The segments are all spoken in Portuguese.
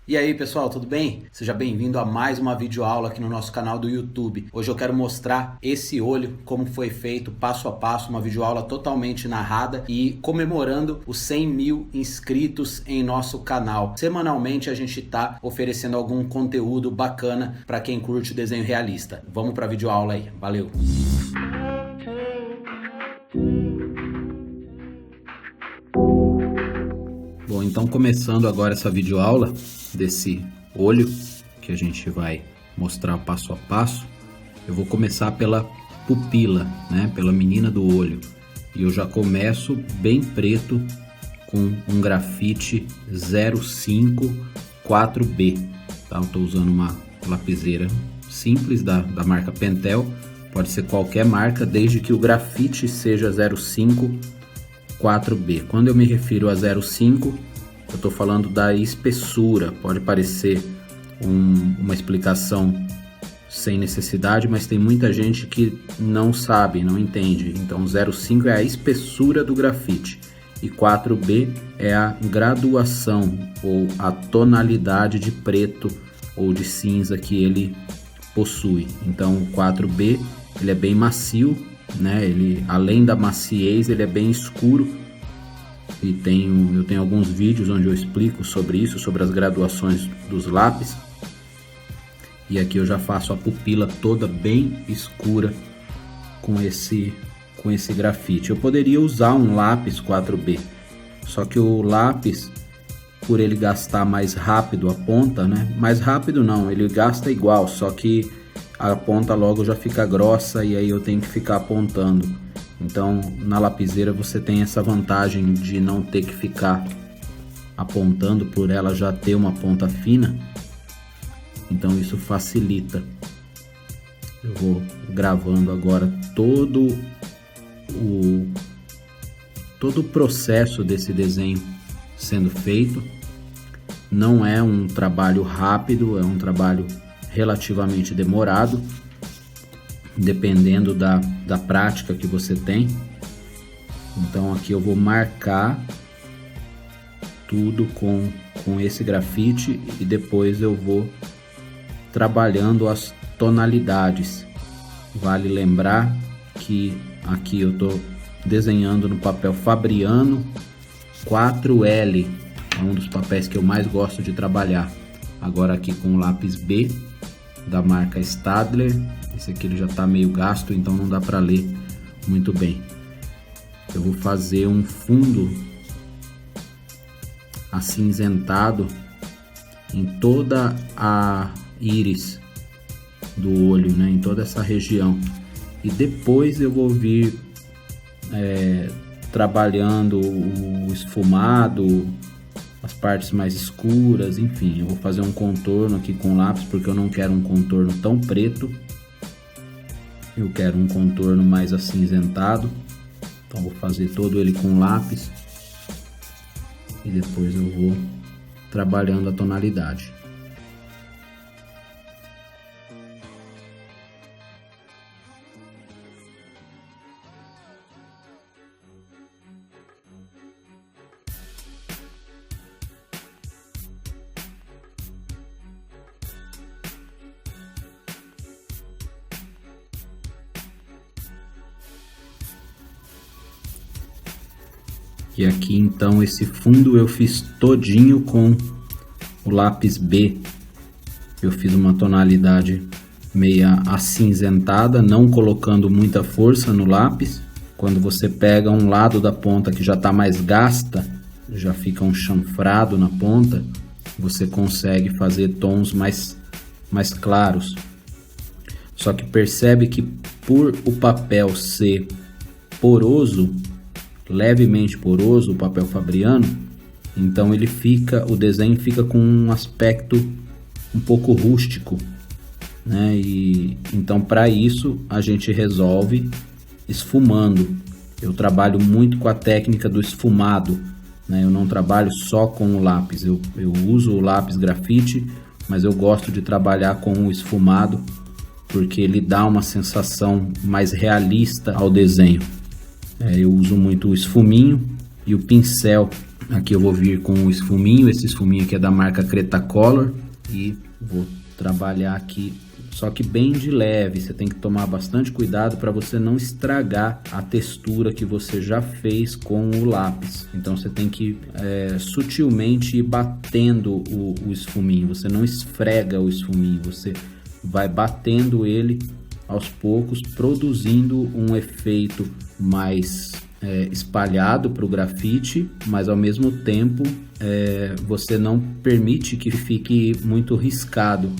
E aí pessoal, tudo bem? Seja bem-vindo a mais uma videoaula aqui no nosso canal do YouTube. Hoje eu quero mostrar esse olho, como foi feito passo a passo, uma videoaula totalmente narrada e comemorando os 100 mil inscritos em nosso canal. Semanalmente a gente está oferecendo algum conteúdo bacana para quem curte o desenho realista. Vamos para a videoaula aí, valeu! Bom, então começando agora essa videoaula desse olho que a gente vai mostrar passo a passo, eu vou começar pela pupila, né, pela menina do olho, e eu já começo bem preto com um grafite 05 4B, tá? Eu estou usando uma lapiseira simples da marca Pentel, pode ser qualquer marca, desde que o grafite seja 05 4B. Quando eu me refiro a 0,5, eu estou falando da espessura. Pode parecer uma explicação sem necessidade, mas tem muita gente que não sabe, não entende. Então 0,5 é a espessura do grafite e 4B é a graduação ou a tonalidade de preto ou de cinza que ele possui. Então o 4B ele é bem macio, né? Ele, além da maciez, ele é bem escuro e eu tenho alguns vídeos onde eu explico sobre isso, sobre as graduações dos lápis. E aqui eu já faço a pupila toda bem escura com esse grafite. Eu poderia usar um lápis 4B, só que o lápis, por ele gastar mais rápido a ponta, né? Mais rápido não, ele gasta igual, só que a ponta logo já fica grossa e aí eu tenho que ficar apontando. Então na lapiseira você tem essa vantagem de não ter que ficar apontando por ela já ter uma ponta fina. Então isso facilita. Eu vou gravando agora todo o processo desse desenho sendo feito. Não é um trabalho rápido, é um trabalho relativamente demorado, dependendo da prática que você tem. Então aqui eu vou marcar tudo com esse grafite e depois eu vou trabalhando as tonalidades. Vale lembrar que aqui eu estou desenhando no papel Fabriano 4L, é um dos papéis que eu mais gosto de trabalhar. Agora aqui com o lápis B da marca Staedtler, esse aqui ele já está meio gasto, então não dá para ler muito bem. Eu vou fazer um fundo acinzentado em toda a íris do olho, né, em toda essa região, e depois eu vou vir trabalhando o esfumado, as partes mais escuras, enfim, eu vou fazer um contorno aqui com lápis, porque eu não quero um contorno tão preto, eu quero um contorno mais acinzentado, então vou fazer todo ele com lápis e depois eu vou trabalhando a tonalidade. E aqui então esse fundo eu fiz todinho com o lápis B. Eu fiz uma tonalidade meia acinzentada, não colocando muita força no lápis. Quando você pega um lado da ponta que já está mais gasta, já fica um chanfrado na ponta, você consegue fazer tons mais claros. Só que percebe que por o papel ser poroso, levemente poroso, o papel Fabriano, então o desenho fica com um aspecto um pouco rústico, né? E então para isso a gente resolve esfumando. Eu trabalho muito com a técnica do esfumado, né? Eu não trabalho só com o lápis, eu uso o lápis grafite, mas eu gosto de trabalhar com o esfumado porque ele dá uma sensação mais realista ao desenho. Eu uso muito o esfuminho e o pincel Aqui eu vou vir com o esfuminho, esse esfuminho aqui é da marca Cretacolor e vou trabalhar aqui, só que bem de leve. Você tem que tomar bastante cuidado para você não estragar a textura que você já fez com o lápis. Então você tem que sutilmente ir batendo o esfuminho, você não esfrega o esfuminho, você vai batendo ele aos poucos, produzindo um efeito mais espalhado para o grafite, mas ao mesmo tempo você não permite que fique muito riscado,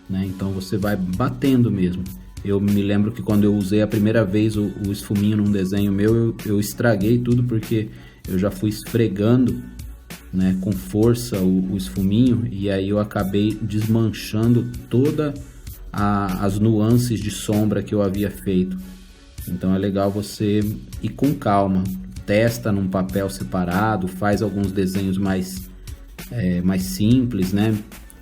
né? Então você vai batendo mesmo. Eu me lembro que quando eu usei a primeira vez o esfuminho num desenho meu, eu estraguei tudo porque eu já fui esfregando, né, com força o esfuminho, e aí eu acabei desmanchando toda as nuances de sombra que eu havia feito. Então é legal você ir com calma, testa num papel separado, faz alguns desenhos mais simples, né?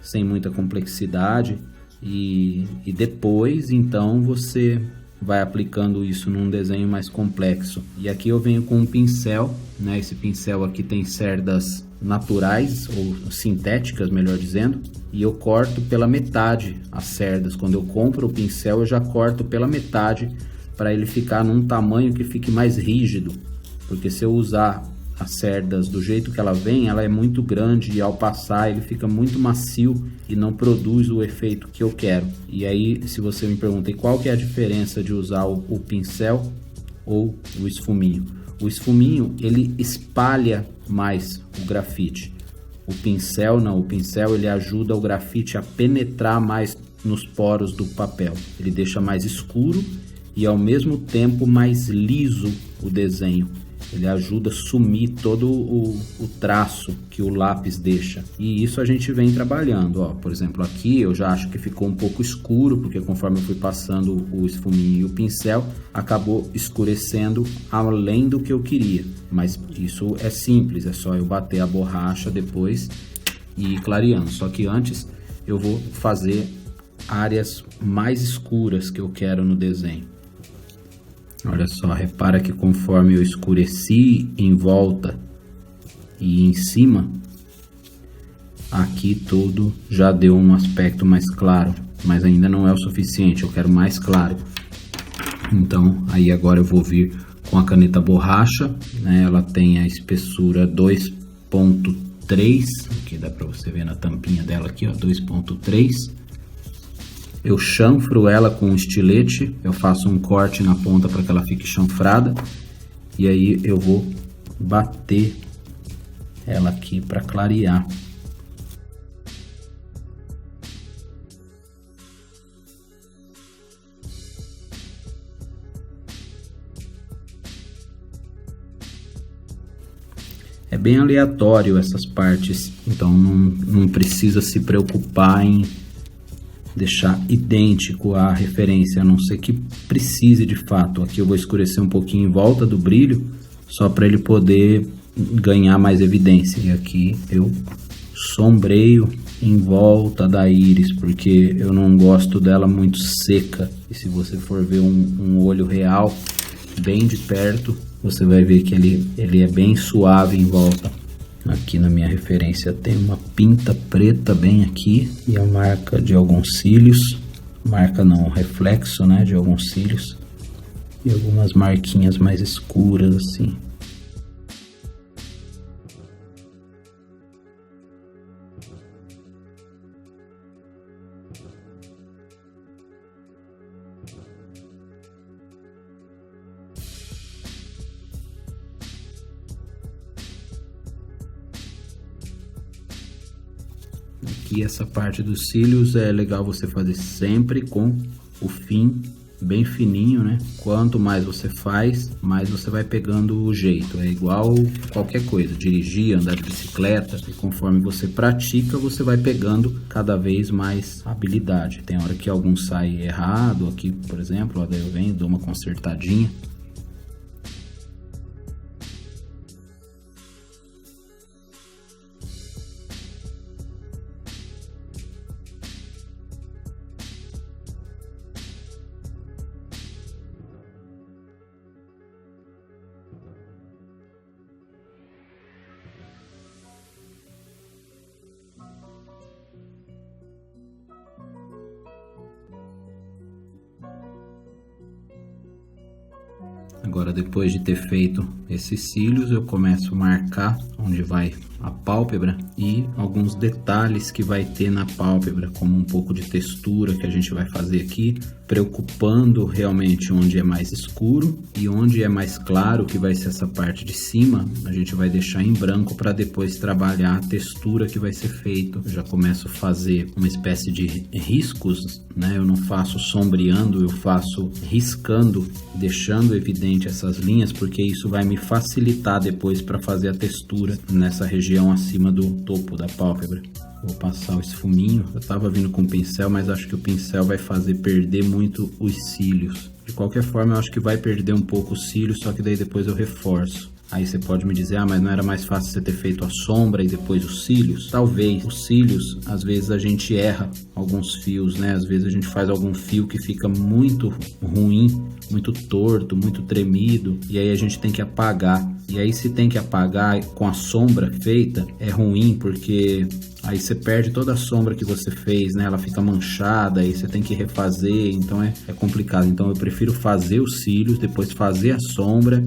Sem muita complexidade, e depois então você vai aplicando isso num desenho mais complexo. E aqui eu venho com um pincel, né? Esse pincel aqui tem cerdas naturais ou sintéticas, melhor dizendo, e eu corto pela metade as cerdas. Quando eu compro o pincel, eu já corto pela metade para ele ficar num tamanho que fique mais rígido, porque se eu usar as cerdas do jeito que ela vem, ela é muito grande e ao passar ele fica muito macio e não produz o efeito que eu quero. E aí, se você me pergunta qual que é a diferença de usar o pincel ou o esfuminho? O esfuminho, ele espalha mais o grafite. O pincel não, o pincel ele ajuda o grafite a penetrar mais nos poros do papel. Ele deixa mais escuro e ao mesmo tempo mais liso o desenho. Ele ajuda a sumir todo o traço que o lápis deixa. E isso a gente vem trabalhando. Ó, por exemplo, aqui eu já acho que ficou um pouco escuro, porque conforme eu fui passando o esfuminho e o pincel, acabou escurecendo além do que eu queria. Mas isso é simples, é só eu bater a borracha depois e ir clareando. Só que antes eu vou fazer áreas mais escuras que eu quero no desenho. Olha só, repara que conforme eu escureci em volta e em cima, aqui tudo já deu um aspecto mais claro, mas ainda não é o suficiente, eu quero mais claro. Então, aí agora eu vou vir com a caneta borracha, né? Ela tem a espessura 2.3, aqui dá para você ver na tampinha dela aqui, ó, 2.3. Eu chanfro ela com um estilete, eu faço um corte na ponta para que ela fique chanfrada, e aí eu vou bater ela aqui para clarear. É bem aleatório essas partes, então não precisa se preocupar em deixar idêntico à referência, a não ser que precise de fato. Aqui eu vou escurecer um pouquinho em volta do brilho, só para ele poder ganhar mais evidência. E aqui eu sombreio em volta da íris, porque eu não gosto dela muito seca. E se você for ver um olho real, bem de perto, você vai ver que ele é bem suave em volta. Aqui na minha referência tem uma pinta preta bem aqui e a marca de alguns cílios, marca não, reflexo, né, de alguns cílios e algumas marquinhas mais escuras assim. Aqui essa parte dos cílios é legal você fazer sempre com o fim bem fininho, né? Quanto mais você faz, mais você vai pegando o jeito. É igual qualquer coisa, dirigir, andar de bicicleta, e conforme você pratica, você vai pegando cada vez mais habilidade. Tem hora que algum sai errado, aqui por exemplo, ó, daí eu venho, dou uma consertadinha. Agora, depois de ter feito esses cílios, eu começo a marcar onde vai a pálpebra e alguns detalhes que vai ter na pálpebra, como um pouco de textura que a gente vai fazer aqui, preocupando realmente onde é mais escuro e onde é mais claro, que vai ser essa parte de cima, a gente vai deixar em branco para depois trabalhar a textura que vai ser feito. Eu já começo a fazer uma espécie de riscos, né? Eu não faço sombreando, eu faço riscando, deixando evidente essas linhas, porque isso vai me facilitar depois para fazer a textura nessa região acima do topo da pálpebra. Vou passar o esfuminho. Eu tava vindo com o pincel, mas acho que o pincel vai fazer perder muito os cílios. De qualquer forma, eu acho que vai perder um pouco os cílios, só que daí depois eu reforço. Aí você pode me dizer, mas não era mais fácil você ter feito a sombra e depois os cílios? Talvez. Os cílios, às vezes a gente erra alguns fios, né? Às vezes a gente faz algum fio que fica muito ruim, muito torto, muito tremido, e aí a gente tem que apagar. E aí se tem que apagar com a sombra feita, é ruim, porque aí você perde toda a sombra que você fez, né? Ela fica manchada, aí você tem que refazer, então é complicado. Então eu prefiro fazer os cílios, depois fazer a sombra,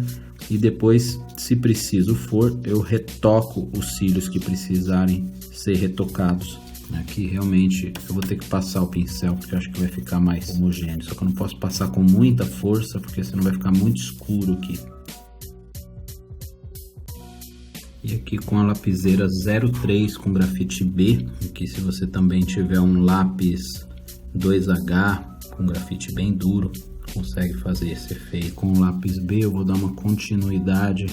e depois, se preciso for, eu retoco os cílios que precisarem ser retocados. Aqui realmente eu vou ter que passar o pincel, porque eu acho que vai ficar mais homogêneo. Só que eu não posso passar com muita força, porque senão vai ficar muito escuro aqui. E aqui com a lapiseira 03 com grafite B, aqui se você também tiver um lápis 2H com grafite bem duro, consegue fazer esse efeito. Com o lápis B eu vou dar uma continuidade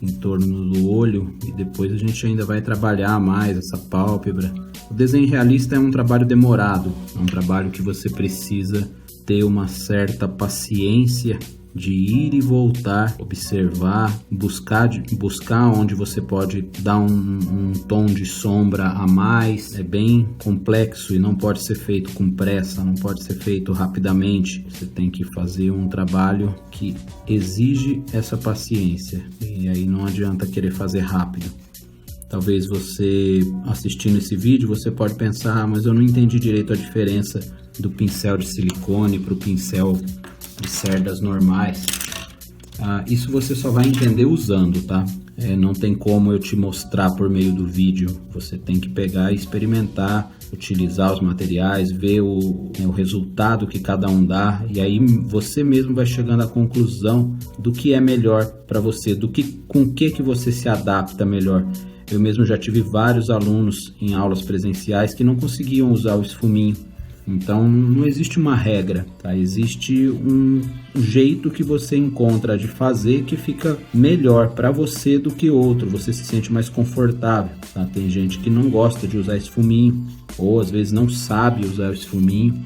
em torno do olho e depois a gente ainda vai trabalhar mais essa pálpebra. O desenho realista é um trabalho demorado, é um trabalho que você precisa ter uma certa paciência de ir e voltar, observar, buscar onde você pode dar um tom de sombra a mais. É bem complexo e não pode ser feito com pressa, não pode ser feito rapidamente. Você tem que fazer um trabalho que exige essa paciência, e aí não adianta querer fazer rápido. Talvez você assistindo esse vídeo, você pode pensar, mas eu não entendi direito a diferença do pincel de silicone para o pincel de cerdas normais. Isso você só vai entender usando, tá? Não tem como eu te mostrar por meio do vídeo. Você tem que pegar e experimentar, utilizar os materiais, ver o resultado que cada um dá, e aí você mesmo vai chegando à conclusão do que é melhor para você, com que você se adapta melhor. Eu mesmo já tive vários alunos em aulas presenciais que não conseguiam usar o esfuminho. Então não existe uma regra, tá? Existe um jeito que você encontra de fazer que fica melhor para você do que outro, você se sente mais confortável, tá? Tem gente que não gosta de usar esfuminho, ou às vezes não sabe usar o esfuminho.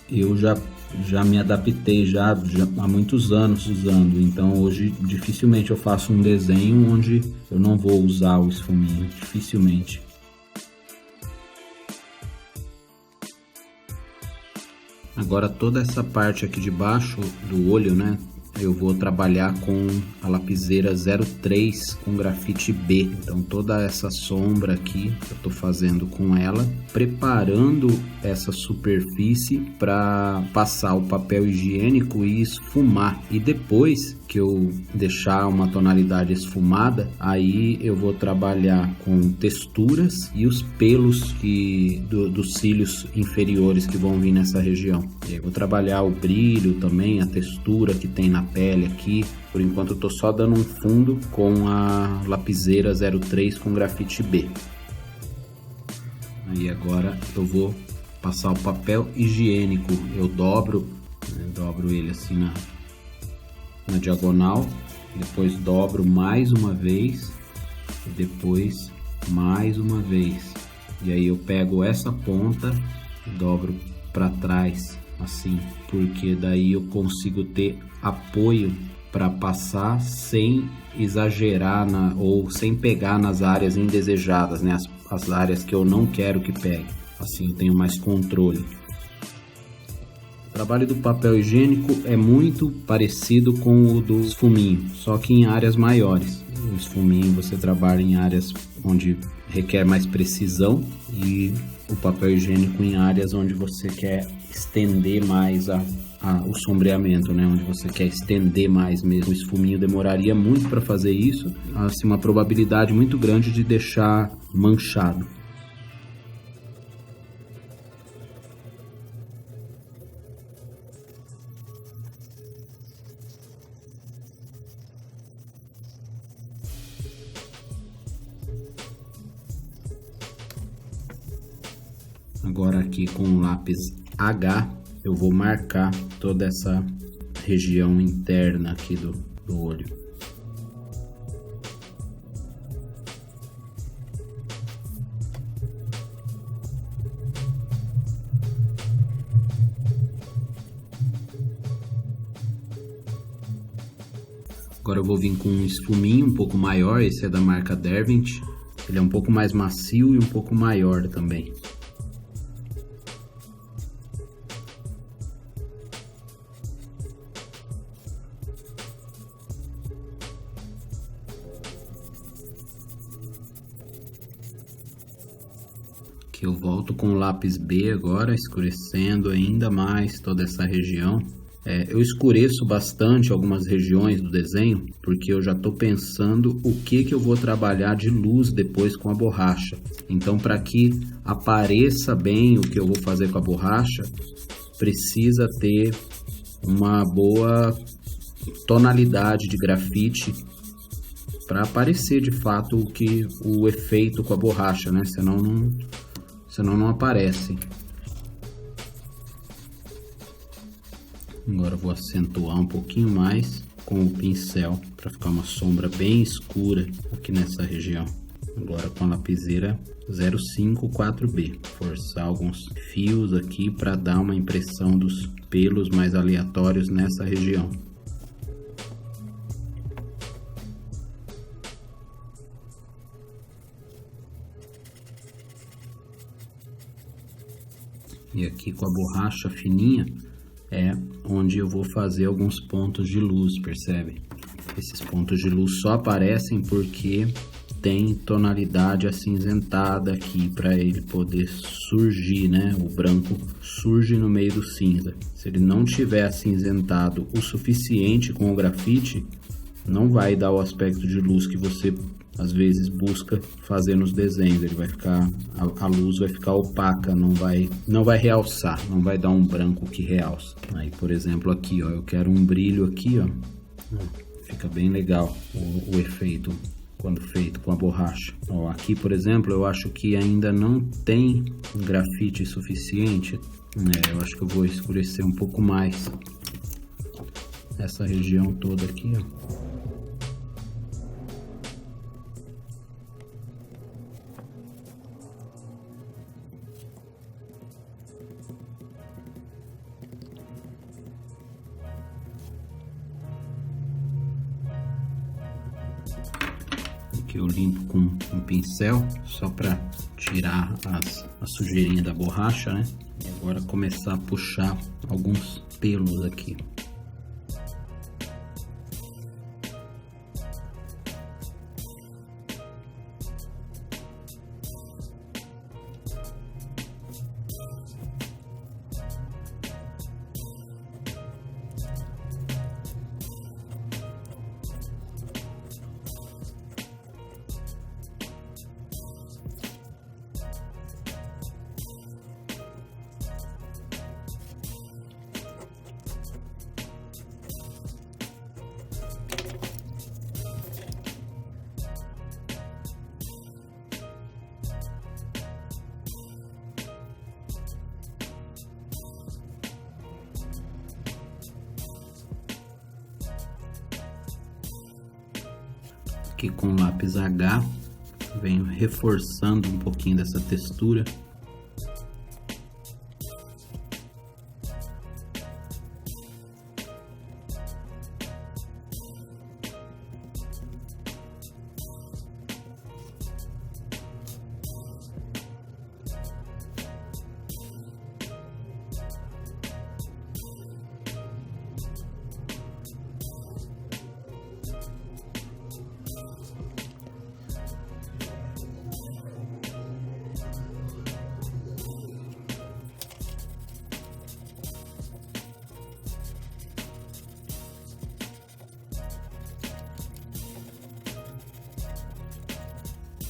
Eu já me adaptei já há muitos anos usando, então hoje dificilmente eu faço um desenho onde eu não vou usar o esfuminho, dificilmente. Agora toda essa parte aqui de baixo do olho, né? Eu vou trabalhar com a lapiseira 03 com grafite B. Então toda essa sombra aqui eu tô fazendo com ela, preparando essa superfície para passar o papel higiênico e esfumar. E depois que eu deixar uma tonalidade esfumada, aí eu vou trabalhar com texturas e os pelos dos cílios inferiores que vão vir nessa região. E aí eu vou trabalhar o brilho também, a textura que tem na pele aqui. Por enquanto eu tô só dando um fundo com a lapiseira 03 com grafite B. Aí agora eu vou passar o papel higiênico. Eu dobro ele assim na diagonal, depois dobro mais uma vez e depois mais uma vez. E aí eu pego essa ponta e dobro para trás assim, porque daí eu consigo ter apoio para passar sem exagerar ou sem pegar nas áreas indesejadas, né? As áreas que eu não quero que pegue. Assim eu tenho mais controle. O trabalho do papel higiênico é muito parecido com o do esfuminho, só que em áreas maiores. O esfuminho você trabalha em áreas onde requer mais precisão e o papel higiênico em áreas onde você quer estender mais o sombreamento, né? Onde você quer estender mais mesmo. O esfuminho demoraria muito para fazer isso, assim, uma probabilidade muito grande de deixar manchado. Agora aqui com o lápis H eu vou marcar toda essa região interna aqui do olho. Agora eu vou vir com um esfuminho um pouco maior, esse é da marca Derwent. Ele é um pouco mais macio e um pouco maior também. Aqui eu volto com o lápis B agora, escurecendo ainda mais toda essa região. Eu escureço bastante algumas regiões do desenho, porque eu já estou pensando o que eu vou trabalhar de luz depois com a borracha. Então, para que apareça bem o que eu vou fazer com a borracha, precisa ter uma boa tonalidade de grafite para aparecer de fato o efeito com a borracha, né? Senão não aparece. Agora eu vou acentuar um pouquinho mais com o pincel para ficar uma sombra bem escura aqui nessa região. Agora com a lapiseira 054B, forçar alguns fios aqui para dar uma impressão dos pelos mais aleatórios nessa região. E aqui com a borracha fininha é onde eu vou fazer alguns pontos de luz, percebe? Esses pontos de luz só aparecem porque tem tonalidade acinzentada aqui para ele poder surgir, né? O branco surge no meio do cinza. Se ele não tiver acinzentado o suficiente com o grafite, não vai dar o aspecto de luz que você às vezes busca fazer nos desenhos. Ele vai ficar, a luz vai ficar opaca, não vai realçar, não vai dar um branco que realça. Aí, por exemplo, aqui, ó, eu quero um brilho aqui, ó, fica bem legal o efeito quando feito com a borracha. Ó, aqui, por exemplo, eu acho que ainda não tem grafite suficiente, eu acho que eu vou escurecer um pouco mais essa região toda aqui, ó. Eu limpo com um pincel só para tirar a sujeirinha da borracha, né? E agora começar a puxar alguns pelos aqui. Aqui com o lápis H, venho reforçando um pouquinho dessa textura.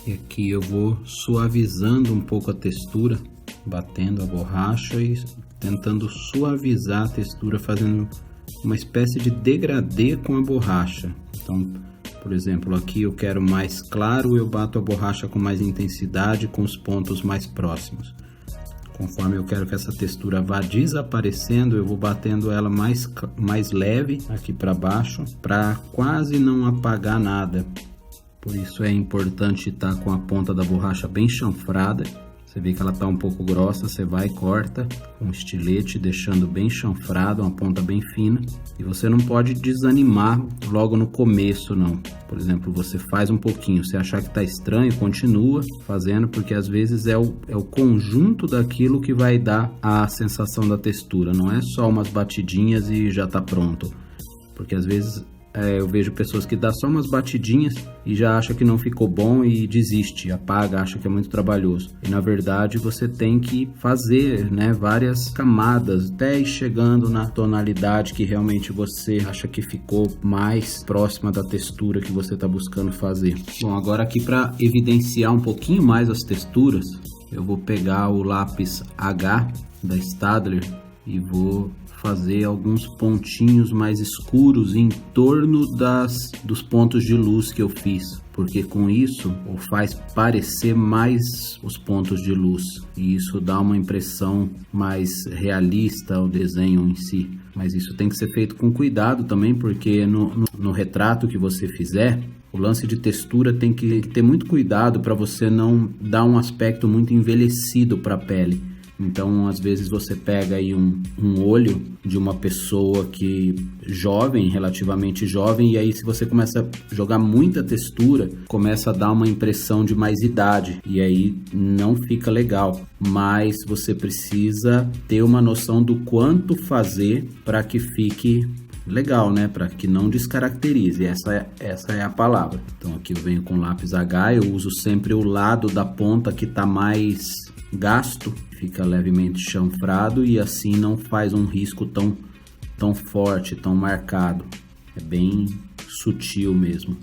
E aqui eu vou suavizando um pouco a textura, batendo a borracha e tentando suavizar a textura, fazendo uma espécie de degradê com a borracha. Então, por exemplo, aqui eu quero mais claro, eu bato a borracha com mais intensidade, com os pontos mais próximos. Conforme eu quero que essa textura vá desaparecendo, eu vou batendo ela mais leve aqui para baixo, para quase não apagar nada. Por isso é importante estar com a ponta da borracha bem chanfrada. Você vê que ela está um pouco grossa, você vai e corta com um estilete, deixando bem chanfrado, uma ponta bem fina. E você não pode desanimar logo no começo, não. Por exemplo, você faz um pouquinho, se achar que está estranho, continua fazendo, porque às vezes é o conjunto daquilo que vai dar a sensação da textura. Não é só umas batidinhas e já está pronto. Porque às vezes eu vejo pessoas que dão só umas batidinhas e já acha que não ficou bom e desiste, apaga, acha que é muito trabalhoso. E na verdade você tem que fazer, né, várias camadas até ir chegando na tonalidade que realmente você acha que ficou mais próxima da textura que você está buscando fazer. Bom, agora aqui para evidenciar um pouquinho mais as texturas, eu vou pegar o lápis H da Staedtler e vou fazer alguns pontinhos mais escuros em torno dos pontos de luz que eu fiz, porque com isso faz parecer mais os pontos de luz e isso dá uma impressão mais realista ao desenho em si. Mas isso tem que ser feito com cuidado também, porque no retrato que você fizer, o lance de textura tem que ter muito cuidado para você não dar um aspecto muito envelhecido para a pele. Então, às vezes você pega aí um olho de uma pessoa relativamente jovem, e aí se você começa a jogar muita textura, começa a dar uma impressão de mais idade, e aí não fica legal. Mas você precisa ter uma noção do quanto fazer para que fique legal, né? Para que não descaracterize, essa é a palavra. Então aqui eu venho com lápis H, eu uso sempre o lado da ponta que está mais gasto, fica levemente chanfrado e assim não faz um risco tão forte, tão marcado. É bem sutil mesmo.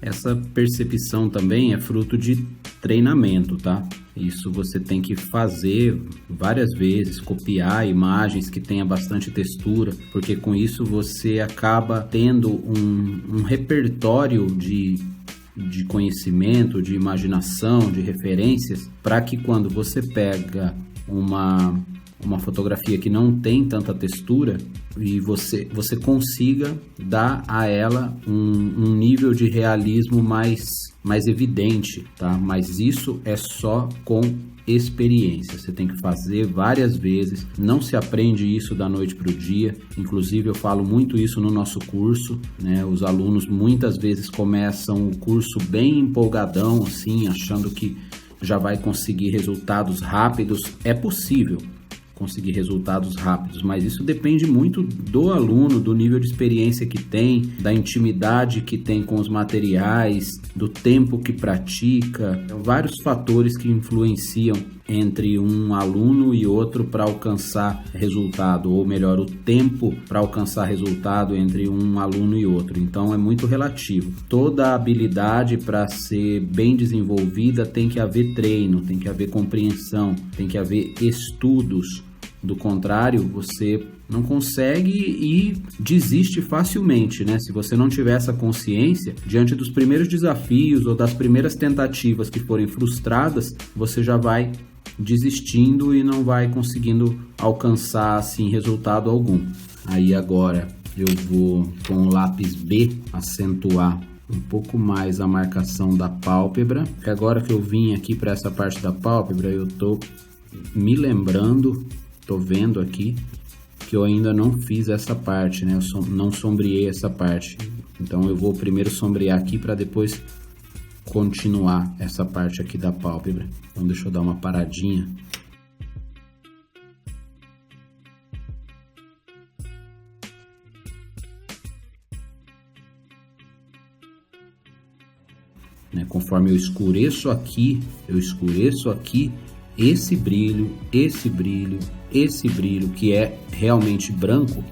Essa percepção também é fruto de treinamento, tá? Isso você tem que fazer várias vezes, copiar imagens que tenha bastante textura, porque com isso você acaba tendo um repertório de conhecimento, de imaginação, de referências, para que quando você pega uma fotografia que não tem tanta textura e você consiga dar a ela um nível de realismo mais evidente, tá? Mas isso é só com experiência, você tem que fazer várias vezes, não se aprende isso da noite para o dia. Inclusive eu falo muito isso no nosso curso, né? Os alunos muitas vezes começam o curso bem empolgadão, assim, achando que já vai conseguir resultados rápidos. É possível conseguir resultados rápidos, mas isso depende muito do aluno, do nível de experiência que tem, da intimidade que tem com os materiais, do tempo que pratica. Vários fatores que influenciam entre um aluno e outro para alcançar resultado, ou melhor, o tempo para alcançar resultado entre um aluno e outro. Então é muito relativo. Toda habilidade para ser bem desenvolvida tem que haver treino, tem que haver compreensão, tem que haver estudos. Do contrário, você não consegue e desiste facilmente, né? Se você não tiver essa consciência, diante dos primeiros desafios ou das primeiras tentativas que forem frustradas, você já vai desistindo e não vai conseguindo alcançar assim resultado algum. Aí agora eu vou com o lápis B acentuar um pouco mais a marcação da pálpebra. E agora que eu vim aqui para essa parte da pálpebra, eu tô me lembrando, tô vendo aqui que eu ainda não fiz essa parte, né? Eu não sombreei essa parte. Então eu vou primeiro sombrear aqui para depois continuar essa parte aqui da pálpebra. Então deixa eu dar uma paradinha. Né? Conforme eu escureço aqui, esse brilho que é realmente branco,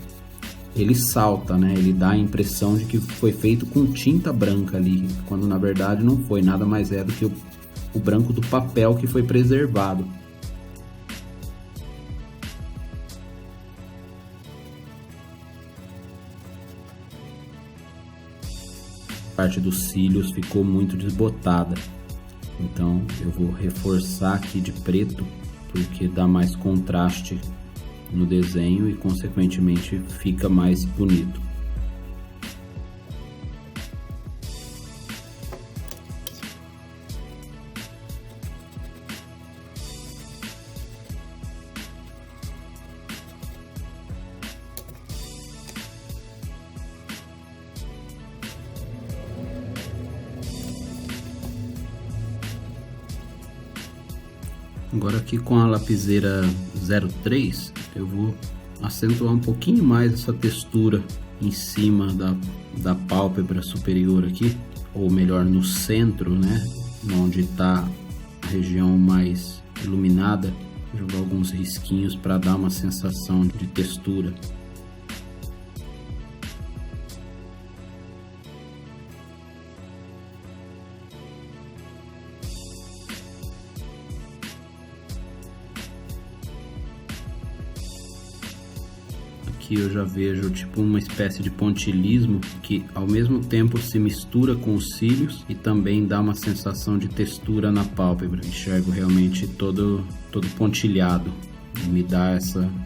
ele salta, né? Ele dá a impressão de que foi feito com tinta branca ali, quando na verdade não foi, nada mais é do que o branco do papel que foi preservado. A parte dos cílios ficou muito desbotada, então eu vou reforçar aqui de preto, porque dá mais contraste no desenho e consequentemente fica mais bonito. Agora aqui com a lapiseira 03 eu vou acentuar um pouquinho mais essa textura em cima da pálpebra superior aqui, ou melhor no centro, né, onde está a região mais iluminada, jogar alguns risquinhos para dar uma sensação de textura. Aqui eu já vejo tipo uma espécie de pontilhismo que ao mesmo tempo se mistura com os cílios e também dá uma sensação de textura na pálpebra. Enxergo realmente todo pontilhado e me dá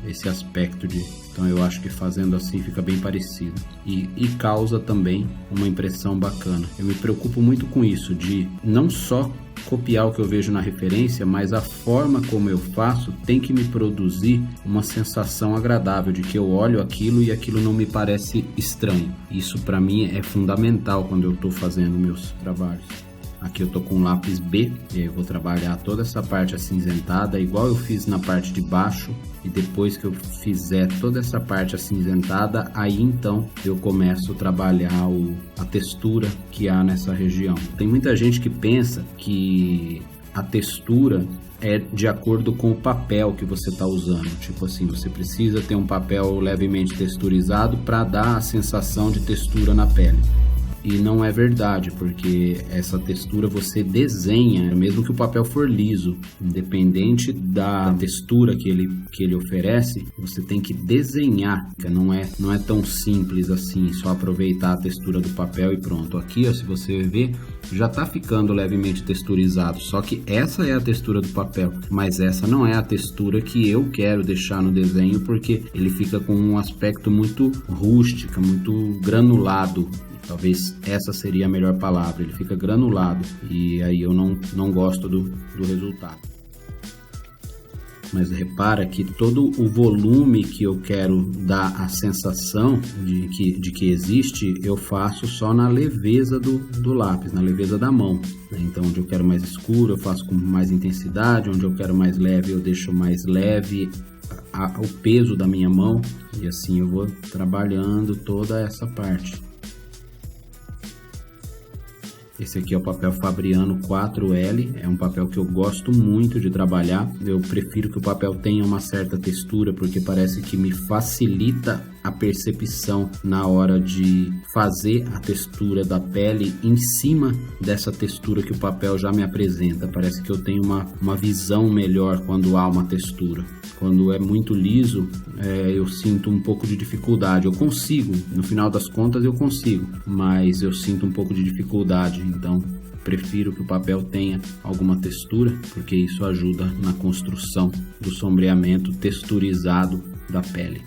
esse aspecto de... Então eu acho que fazendo assim fica bem parecido e causa também uma impressão bacana. Eu me preocupo muito com isso, de não só copiar o que eu vejo na referência, mas a forma como eu faço tem que me produzir uma sensação agradável de que eu olho aquilo e aquilo não me parece estranho. Isso para mim é fundamental quando eu estou fazendo meus trabalhos. Aqui eu tô com um lápis B e aí eu vou trabalhar toda essa parte acinzentada, igual eu fiz na parte de baixo, e depois que eu fizer toda essa parte acinzentada, aí então eu começo a trabalhar a textura que há nessa região. Tem muita gente que pensa que a textura é de acordo com o papel que você está usando, tipo assim, você precisa ter um papel levemente texturizado para dar a sensação de textura na pele. E não é verdade, porque essa textura você desenha, mesmo que o papel for liso, independente da textura que ele oferece, você tem que desenhar. Não é tão simples assim, só aproveitar a textura do papel e pronto. Aqui, ó, se você ver, já está ficando levemente texturizado, só que essa é a textura do papel, mas essa não é a textura que eu quero deixar no desenho, porque ele fica com um aspecto muito rústico, muito granulado. Talvez essa seria a melhor palavra, ele fica granulado e aí eu não gosto do resultado. Mas repara que todo o volume que eu quero dar a sensação de que existe, eu faço só na leveza do lápis, na leveza da mão. Então, onde eu quero mais escuro, eu faço com mais intensidade, onde eu quero mais leve, eu deixo mais leve o peso da minha mão, e assim eu vou trabalhando toda essa parte. Esse aqui é o papel Fabriano 4L, é um papel que eu gosto muito de trabalhar. Eu prefiro que o papel tenha uma certa textura, porque parece que me facilita a percepção na hora de fazer a textura da pele em cima dessa textura que o papel já me apresenta. Parece que eu tenho uma visão melhor quando há uma textura. Quando é muito liso, eu sinto um pouco de dificuldade. Eu consigo, no final das contas eu consigo, mas eu sinto um pouco de dificuldade. Então, prefiro que o papel tenha alguma textura, porque isso ajuda na construção do sombreamento texturizado da pele.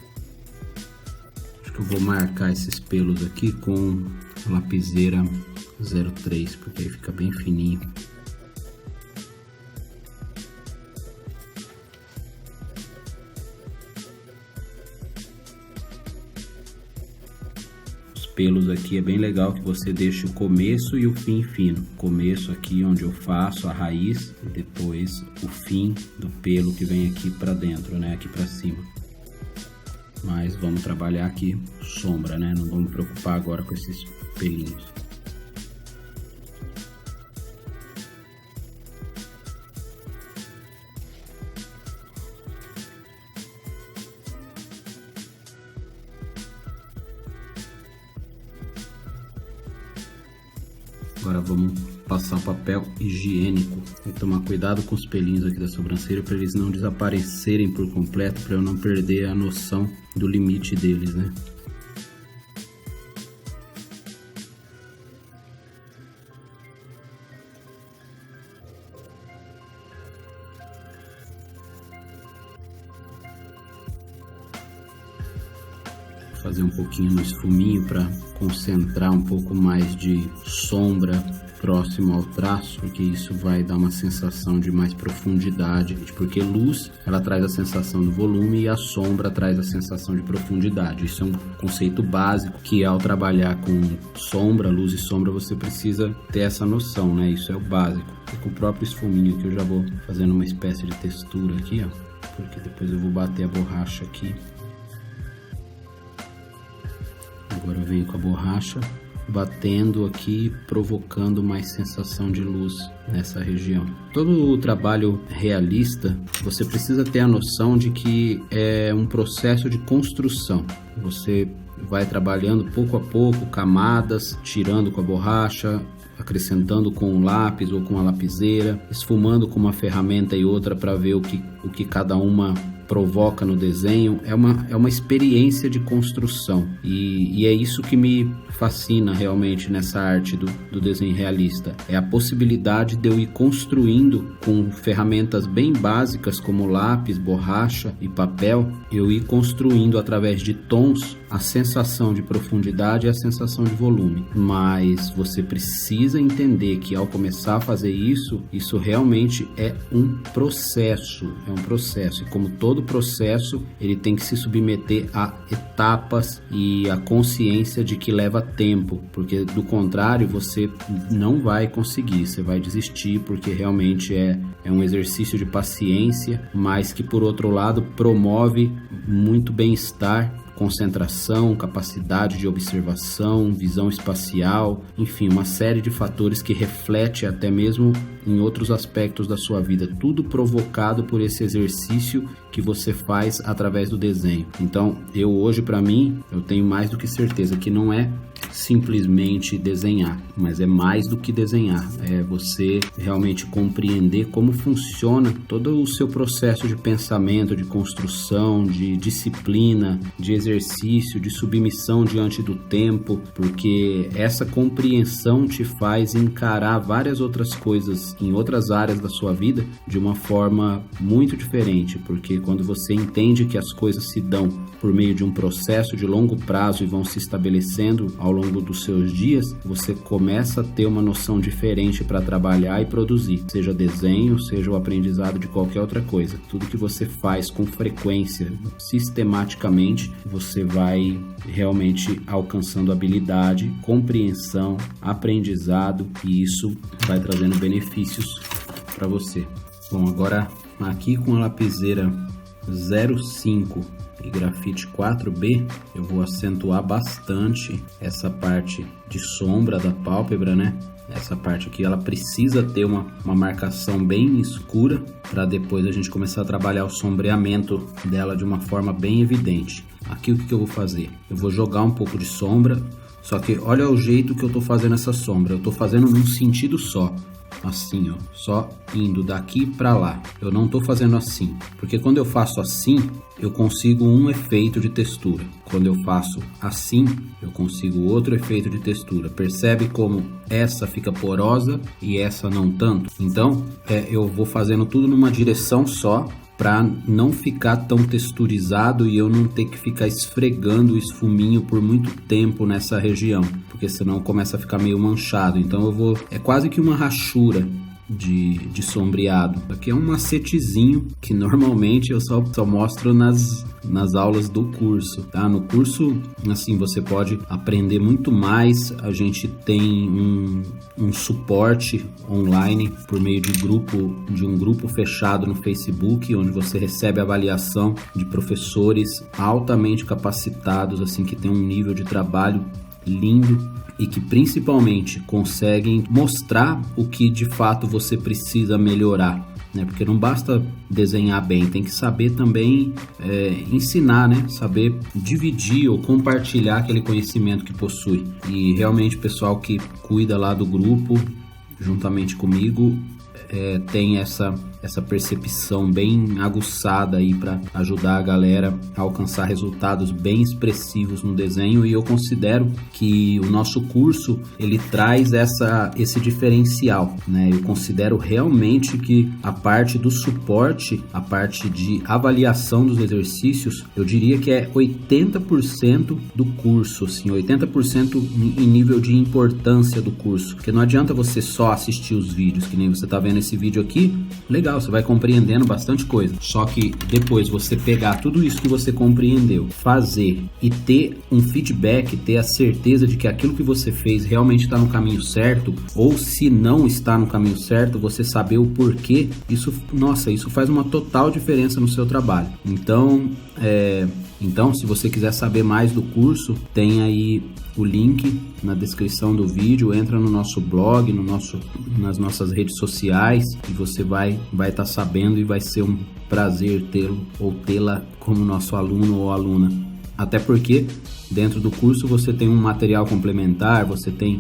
Acho que eu vou marcar esses pelos aqui com a lapiseira 03, porque aí fica bem fininho. Pelos aqui é bem legal que você deixe o começo e o fim fino. Começo aqui onde eu faço a raiz e depois o fim do pelo que vem aqui para dentro, né, aqui para cima. Mas vamos trabalhar aqui sombra, né? Não vamos me preocupar agora com esses pelinhos. Agora vamos passar papel higiênico e tomar cuidado com os pelinhos aqui da sobrancelha para eles não desaparecerem por completo, para eu não perder a noção do limite deles, né? Fazer um pouquinho no esfuminho para concentrar um pouco mais de sombra próximo ao traço, porque isso vai dar uma sensação de mais profundidade, porque luz ela traz a sensação do volume e a sombra traz a sensação de profundidade. Isso é um conceito básico que ao trabalhar com sombra, luz e sombra você precisa ter essa noção, né? Isso é o básico. E com o próprio esfuminho aqui eu já vou fazendo uma espécie de textura aqui, ó, porque depois eu vou bater a borracha aqui. Agora eu venho com a borracha batendo aqui, provocando mais sensação de luz nessa região. Todo o trabalho realista, você precisa ter a noção de que é um processo de construção. Você vai trabalhando pouco a pouco, camadas, tirando com a borracha, acrescentando com o lápis ou com a lapiseira, esfumando com uma ferramenta e outra para ver o que cada uma provoca no desenho. É uma experiência de construção e é isso que me fascina realmente nessa arte do desenho realista. É a possibilidade de eu ir construindo com ferramentas bem básicas como lápis, borracha e papel, eu ir construindo através de tons a sensação de profundidade e a sensação de volume. Mas você precisa entender que ao começar a fazer isso realmente é um processo, e como todo processo, ele tem que se submeter a etapas e a consciência de que leva tempo, porque do contrário você não vai conseguir, você vai desistir, porque realmente é um exercício de paciência, mas que por outro lado promove muito bem-estar, concentração, capacidade de observação, visão espacial, enfim, uma série de fatores que reflete até mesmo em outros aspectos da sua vida, tudo provocado por esse exercício que você faz através do desenho. Então, hoje, para mim, eu tenho mais do que certeza que não é simplesmente desenhar, mas é mais do que desenhar, é você realmente compreender como funciona todo o seu processo de pensamento, de construção, de disciplina, de exercício, de submissão diante do tempo, porque essa compreensão te faz encarar várias outras coisas em outras áreas da sua vida de uma forma muito diferente, porque quando você entende que as coisas se dão por meio de um processo de longo prazo e vão se estabelecendo ao longo dos seus dias, você começa a ter uma noção diferente para trabalhar e produzir, seja desenho, seja o aprendizado de qualquer outra coisa. Tudo que você faz com frequência, sistematicamente, você vai realmente alcançando habilidade, compreensão, aprendizado, e isso vai trazendo benefícios para você. Bom, agora aqui com a lapiseira 05 e grafite 4B, eu vou acentuar bastante essa parte de sombra da pálpebra, né? Essa parte aqui, ela precisa ter uma marcação bem escura para depois a gente começar a trabalhar o sombreamento dela de uma forma bem evidente. Aqui o que eu vou fazer? Eu vou jogar um pouco de sombra, só que olha o jeito que eu tô fazendo essa sombra. Eu tô fazendo num sentido só. Assim, ó, só indo daqui para lá. Eu não tô fazendo assim, porque quando eu faço assim, eu consigo um efeito de textura. Quando eu faço assim, eu consigo outro efeito de textura. Percebe como essa fica porosa e essa não tanto? Então, eu vou fazendo tudo numa direção só, para não ficar tão texturizado e eu não ter que ficar esfregando o esfuminho por muito tempo nessa região, porque senão começa a ficar meio manchado. Então é quase que uma rachura de sombreado. Aqui é um macetezinho que normalmente eu só mostro nas aulas do curso, tá? No curso, assim, você pode aprender muito mais. A gente tem um suporte online por meio de um grupo fechado no Facebook, onde você recebe avaliação de professores altamente capacitados, assim, que tem um nível de trabalho lindo e que principalmente conseguem mostrar o que de fato você precisa melhorar né? Porque não basta desenhar bem, tem que saber também ensinar, né? Saber dividir ou compartilhar aquele conhecimento que possui. E realmente o pessoal que cuida lá do grupo, juntamente comigo, tem essa percepção bem aguçada aí para ajudar a galera a alcançar resultados bem expressivos no desenho, e eu considero que o nosso curso ele traz esse diferencial, né? Eu considero realmente que a parte do suporte, a parte de avaliação dos exercícios, eu diria que é 80% do curso, assim, 80% em nível de importância do curso, porque não adianta você só assistir os vídeos, que nem você tá vendo esse vídeo aqui, legal, você vai compreendendo bastante coisa. Só que depois você pegar tudo isso que você compreendeu, fazer e ter um feedback, ter a certeza de que aquilo que você fez realmente está no caminho certo, ou se não está no caminho certo, você saber o porquê, isso faz uma total diferença no seu trabalho. Então, se você quiser saber mais do curso, tem aí o link na descrição do vídeo, entra no nosso blog, nas nossas redes sociais, e você vai estar sabendo, e vai ser um prazer tê-lo ou tê-la como nosso aluno ou aluna. Até porque dentro do curso você tem um material complementar, você tem,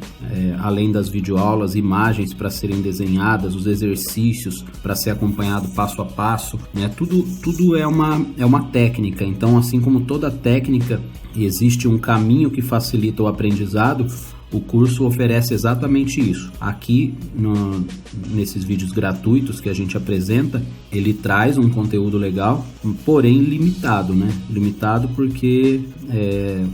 além das videoaulas, imagens para serem desenhadas, os exercícios para ser acompanhado passo a passo, né? Tudo é uma técnica. Então, assim como toda técnica, existe um caminho que facilita o aprendizado. O curso oferece exatamente isso. Aqui, nesses vídeos gratuitos que a gente apresenta, ele traz um conteúdo legal, porém limitado, né? Limitado porque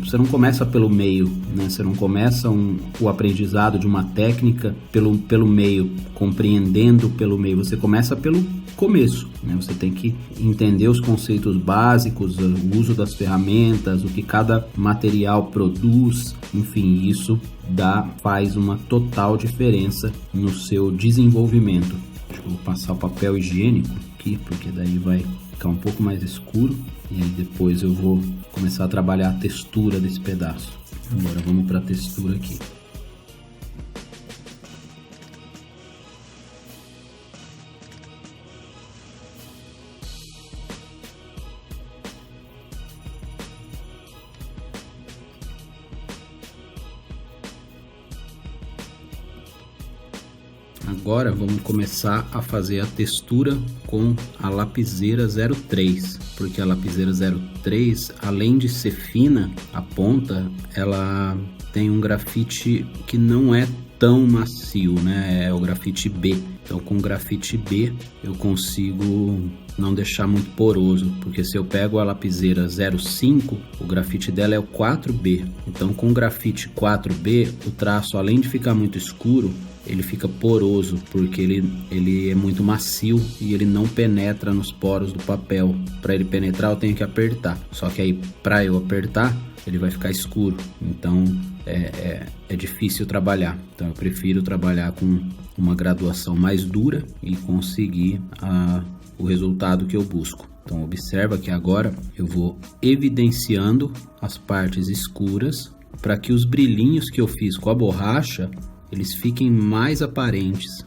você não começa pelo meio, né? Você não começa o aprendizado de uma técnica pelo meio, compreendendo pelo meio. Você começa pelo começo, né? Você tem que entender os conceitos básicos, o uso das ferramentas, o que cada material produz, enfim, isso faz uma total diferença no seu desenvolvimento. Acho que eu vou passar o papel higiênico aqui, porque daí vai ficar um pouco mais escuro, e aí depois eu vou começar a trabalhar a textura desse pedaço. Agora vamos para a textura aqui. Agora vamos começar a fazer a textura com a lapiseira 03, porque a lapiseira 03, além de ser fina, a ponta, ela tem um grafite que não é tão macio, né? É o grafite B. Então, com o grafite B, eu consigo não deixar muito poroso, porque se eu pego a lapiseira 05, o grafite dela é o 4B. Então, com o grafite 4B, o traço, além de ficar muito escuro, ele fica poroso, porque ele é muito macio e ele não penetra nos poros do papel. Para ele penetrar, eu tenho que apertar. Só que aí, para eu apertar, ele vai ficar escuro. Então, é difícil trabalhar. Então, eu prefiro trabalhar com uma graduação mais dura e conseguir o resultado que eu busco. Então, observa que agora eu vou evidenciando as partes escuras para que os brilhinhos que eu fiz com a borracha eles fiquem mais aparentes.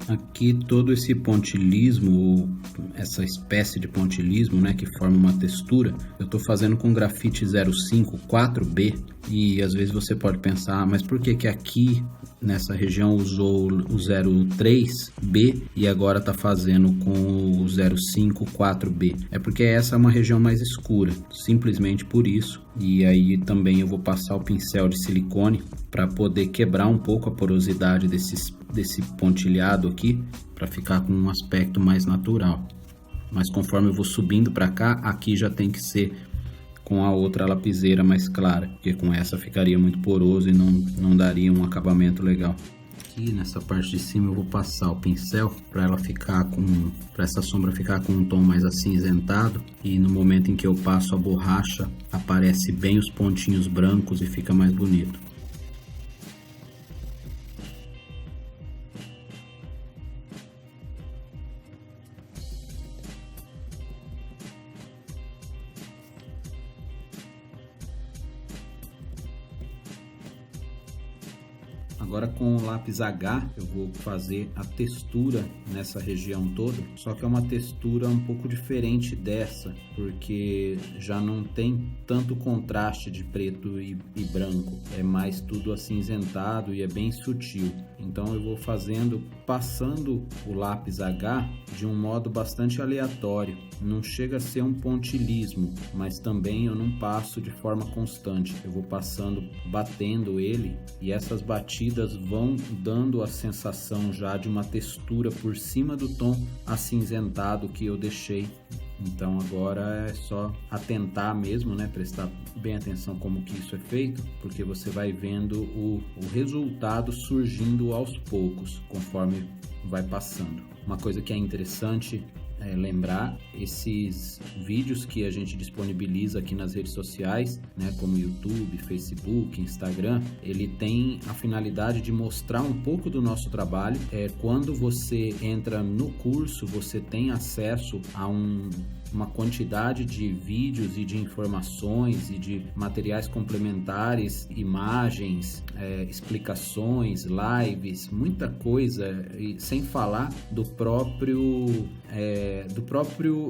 Aqui todo esse pontilhismo, ou essa espécie de pontilhismo, né, que forma uma textura, eu estou fazendo com grafite 05 4B, e às vezes você pode pensar, mas por que aqui nessa região usou o 03B e agora está fazendo com o 05 4B? É porque essa é uma região mais escura, simplesmente por isso. E aí também eu vou passar o pincel de silicone para poder quebrar um pouco a porosidade desse pontilhado aqui, para ficar com um aspecto mais natural. Mas conforme eu vou subindo para cá, aqui já tem que ser com a outra lapiseira mais clara, porque com essa ficaria muito poroso e não daria um acabamento legal. Aqui nessa parte de cima eu vou passar o pincel para essa sombra ficar com um tom mais acinzentado, e no momento em que eu passo a borracha aparece bem os pontinhos brancos e fica mais bonito. Agora com o lápis H eu vou fazer a textura nessa região toda, só que é uma textura um pouco diferente dessa, porque já não tem tanto contraste de preto e branco, é mais tudo acinzentado e é bem sutil. Então eu vou passando o lápis H de um modo bastante aleatório, não chega a ser um pontilhismo, mas também eu não passo de forma constante, eu vou batendo ele, e essas batidas vão dando a sensação já de uma textura por cima do tom acinzentado que eu deixei. Então agora é só atentar mesmo, né? Prestar bem atenção como que isso é feito, porque você vai vendo o resultado surgindo aos poucos, conforme vai passando. Uma coisa que é interessante lembrar, esses vídeos que a gente disponibiliza aqui nas redes sociais, né, como YouTube, Facebook, Instagram, ele tem a finalidade de mostrar um pouco do nosso trabalho. Quando você entra no curso, você tem acesso a uma quantidade de vídeos e de informações e de materiais complementares, imagens, explicações, lives, muita coisa, e sem falar da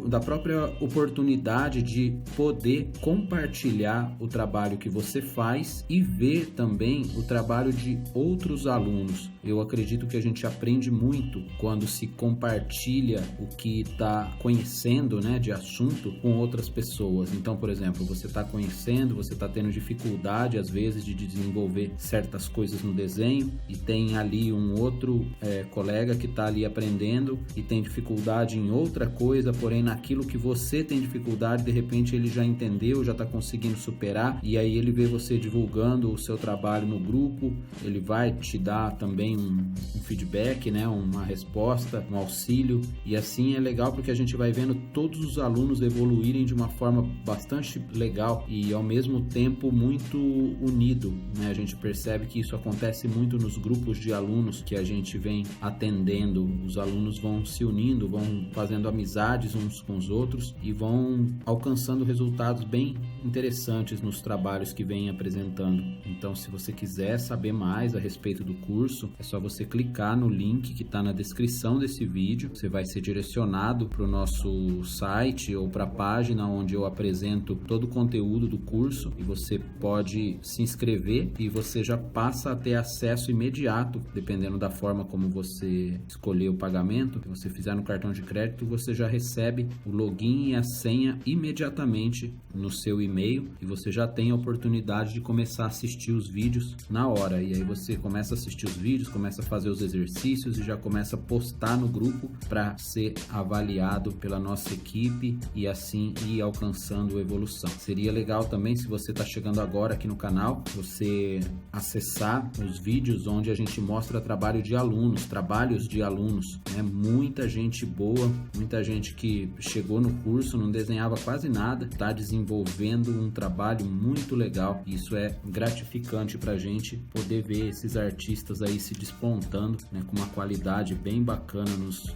própria oportunidade de poder compartilhar o trabalho que você faz e ver também o trabalho de outros alunos. Eu acredito que a gente aprende muito quando se compartilha o que está conhecendo, né, de assunto com outras pessoas. Então, por exemplo, você está conhecendo, você está tendo dificuldade às vezes de desenvolver certas coisas no desenho, e tem ali um outro colega que está ali aprendendo e tem dificuldade em outra coisa, porém naquilo que você tem dificuldade, de repente ele já entendeu, já está conseguindo superar, e aí ele vê você divulgando o seu trabalho no grupo, ele vai te dar também um feedback, né, uma resposta, um auxílio, e assim é legal porque a gente vai vendo todos os alunos evoluírem de uma forma bastante legal e ao mesmo tempo muito unido, né? A gente percebe que isso acontece muito nos grupos de alunos que a gente vem atendendo. Os alunos vão se unindo, vão fazendo amizades uns com os outros e vão alcançando resultados bem interessantes nos trabalhos que vem apresentando. Então, se você quiser saber mais a respeito do curso, é só você clicar no link que está na descrição desse vídeo. Você vai ser direcionado para o nosso site ou para a página onde eu apresento todo o conteúdo do curso, e você pode se inscrever e você já passa a ter acesso imediato, dependendo da forma como você escolher o pagamento. Se você fizer no cartão de crédito, você já recebe o login e a senha imediatamente no seu e-mail, e você já tem a oportunidade de começar a assistir os vídeos na hora. E aí você começa a assistir os vídeos, começa a fazer os exercícios e já começa a postar no grupo para ser avaliado pela nossa equipe e assim ir alcançando evolução. Seria legal também, se você está chegando agora aqui no canal, você acessar os vídeos onde a gente mostra trabalhos de alunos, né? Muita gente boa, muita gente que chegou no curso, não desenhava quase nada, está desenvolvendo um trabalho muito legal. Isso é gratificante para a gente poder ver esses artistas aí se despontando, né, com uma qualidade bem bacana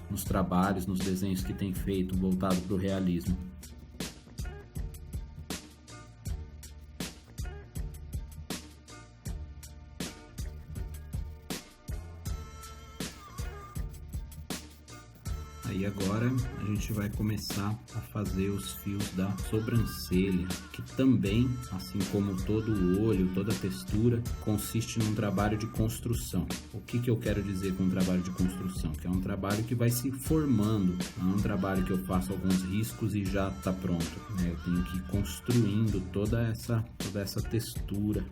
nos trabalhos, nos desenhos que tem feito, voltado para o realismo. Aí agora a gente vai começar a fazer os fios da sobrancelha, que também, assim como todo o olho, toda a textura, consiste num trabalho de construção. O que eu quero dizer com um trabalho de construção? Que é um trabalho que vai se formando, não é um trabalho que eu faço alguns riscos e já está pronto, né? Eu tenho que ir construindo toda essa textura.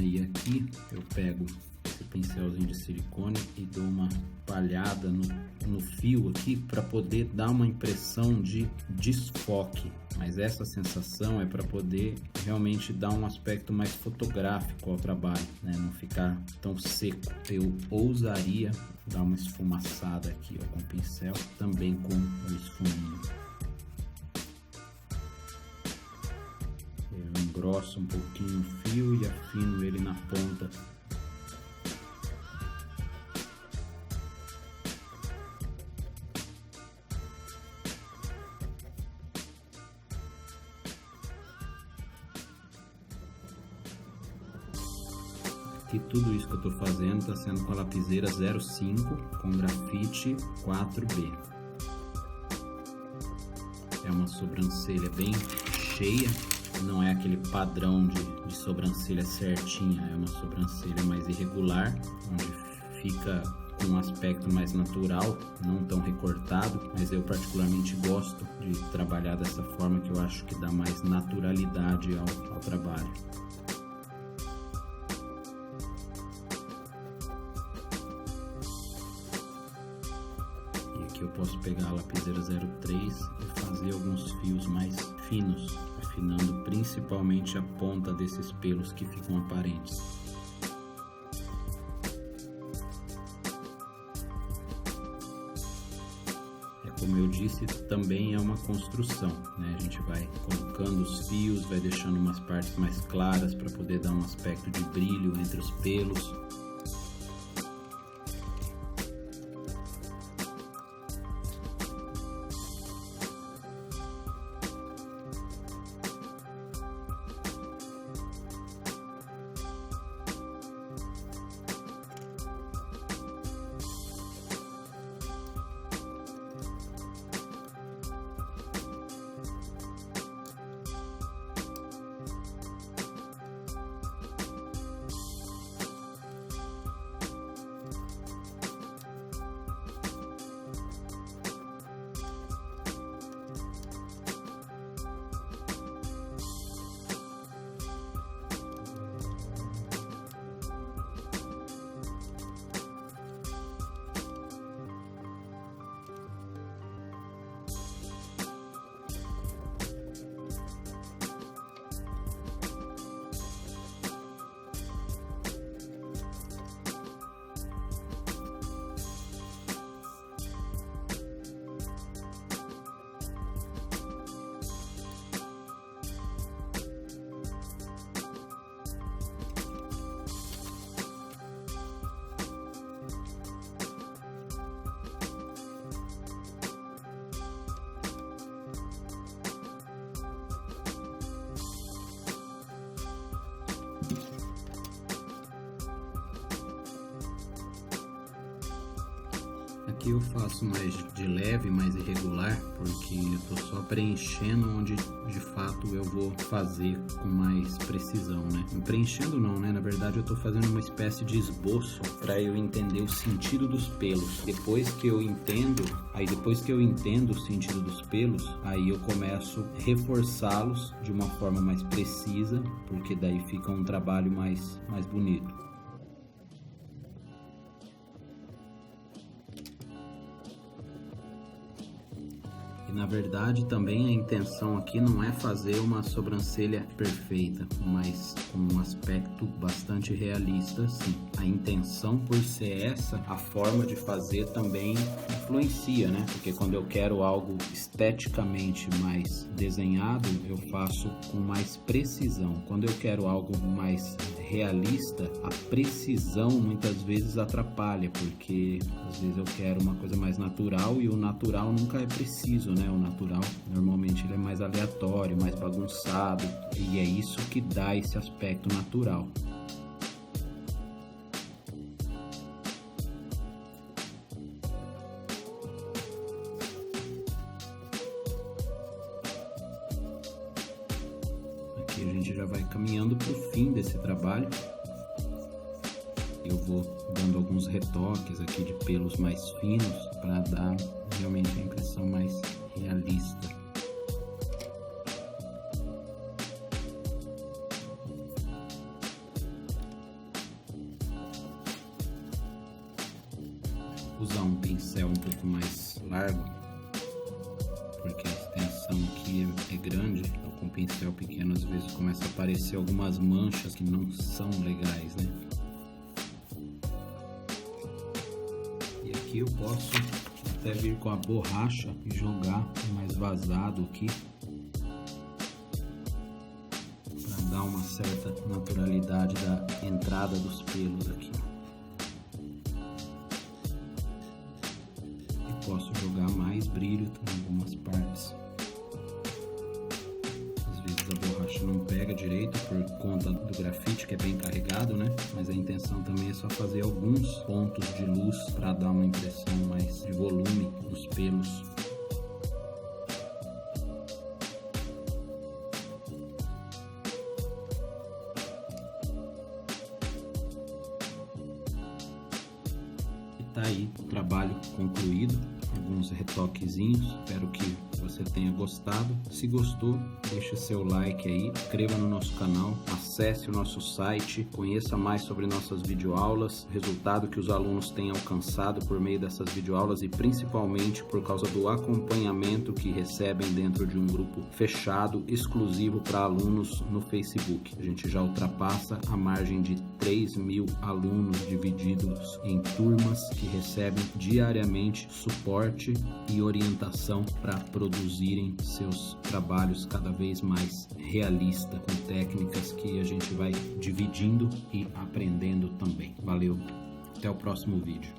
Aí aqui eu pego esse pincelzinho de silicone e dou uma palhada no fio aqui para poder dar uma impressão de desfoque. Mas essa sensação é para poder realmente dar um aspecto mais fotográfico ao trabalho, né? Não ficar tão seco. Eu ousaria dar uma esfumaçada aqui, ó, com o pincel, também com o esfuminho. Eu engrosso um pouquinho o fio e afino ele na ponta. E tudo isso que eu estou fazendo está sendo com a lapiseira 05 com grafite 4B. É uma sobrancelha bem cheia, não é aquele padrão de sobrancelha certinha, é uma sobrancelha mais irregular, onde fica com um aspecto mais natural, não tão recortado, mas eu particularmente gosto de trabalhar dessa forma, que eu acho que dá mais naturalidade ao trabalho. Eu posso pegar a lapiseira 03 e fazer alguns fios mais finos, afinando principalmente a ponta desses pelos que ficam aparentes. Como eu disse, também é uma construção, né? A gente vai colocando os fios, vai deixando umas partes mais claras para poder dar um aspecto de brilho entre os pelos. Aqui eu faço mais de leve, mais irregular, porque eu tô só preenchendo onde de fato eu vou fazer com mais precisão, né? Preenchendo não, né? Na verdade eu tô fazendo uma espécie de esboço para eu entender o sentido dos pelos. Depois que eu entendo o sentido dos pelos, aí eu começo a reforçá-los de uma forma mais precisa, porque daí fica um trabalho mais bonito. E na verdade também a intenção aqui não é fazer uma sobrancelha perfeita, mas com um aspecto bastante realista, sim. A intenção, por ser essa, a forma de fazer também influencia, né? Porque quando eu quero algo esteticamente mais desenhado, eu faço com mais precisão. Quando eu quero algo mais realista, a precisão muitas vezes atrapalha, porque às vezes eu quero uma coisa mais natural e o natural nunca é preciso, né? O natural normalmente ele é mais aleatório, mais bagunçado, e é isso que dá esse aspecto natural. Aqui a gente já vai caminhando para o fim desse trabalho. Eu vou dando alguns retoques aqui de pelos mais finos para dar realmente a impressão mais realista. usar um pincel um pouco mais largo, porque a extensão aqui é grande. Então, com um pincel pequeno às vezes começa a aparecer algumas manchas que não são legais, né? E aqui eu posso até vir com a borracha e jogar mais vazado aqui, para dar uma certa naturalidade da entrada dos pelos aqui. E posso jogar mais brilho em algumas partes. Às vezes a borracha não pega direito por conta do grafite, que é bem carregado, né? Mas a intenção também é só fazer alguns pontos de luz para dar uma impressão mais de volume nos pelos. Tá aí o trabalho concluído, alguns retoquezinhos, espero que você tenha gostado. Se gostou, deixa seu like aí, inscreva no nosso canal, acesse o nosso site, conheça mais sobre nossas videoaulas, o resultado que os alunos têm alcançado por meio dessas videoaulas e principalmente por causa do acompanhamento que recebem dentro de um grupo fechado, exclusivo para alunos no Facebook. A gente já ultrapassa a margem de 3.000 alunos divididos em turmas que recebem diariamente suporte e orientação para produzirem seus trabalhos cada vez mais realistas, com técnicas que a gente vai dividindo e aprendendo também. Valeu, até o próximo vídeo.